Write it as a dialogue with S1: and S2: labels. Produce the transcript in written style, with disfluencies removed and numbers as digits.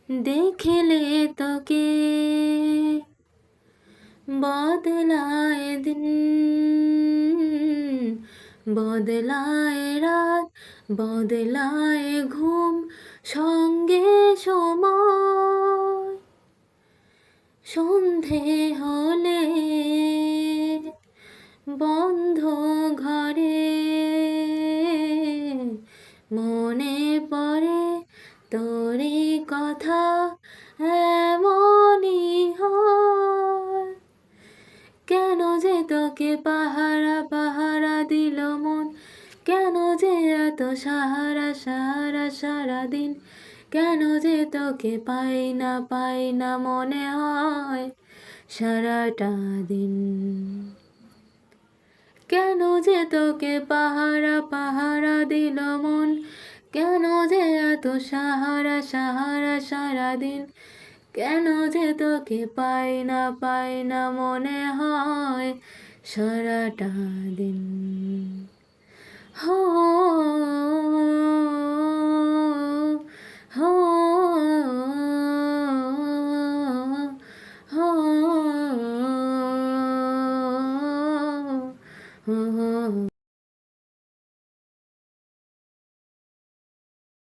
S1: দেখলে তোকে বদলায় দিন, বদলায় রাত, বদলায় ঘুম, সঙ্গে সময়। সন্ধে হলে বন্ধ ঘরে মনে পড়ে তোরই কথা, এমনই হয়। কেন যে তোকে পাহারা পাহারা দিল মন, কেন যে এত সাহারা সাহারা সারাদিন, কেন যে তোকে পাই না মনে হয় সারাটা দিন। কেন যে তোকে পাহারা পাহারা দিল মন, কেন যে এত সাহারা সাহারা সারাদিন, কেন যে তোকে পাই না মনে হয় সারাটা দিন।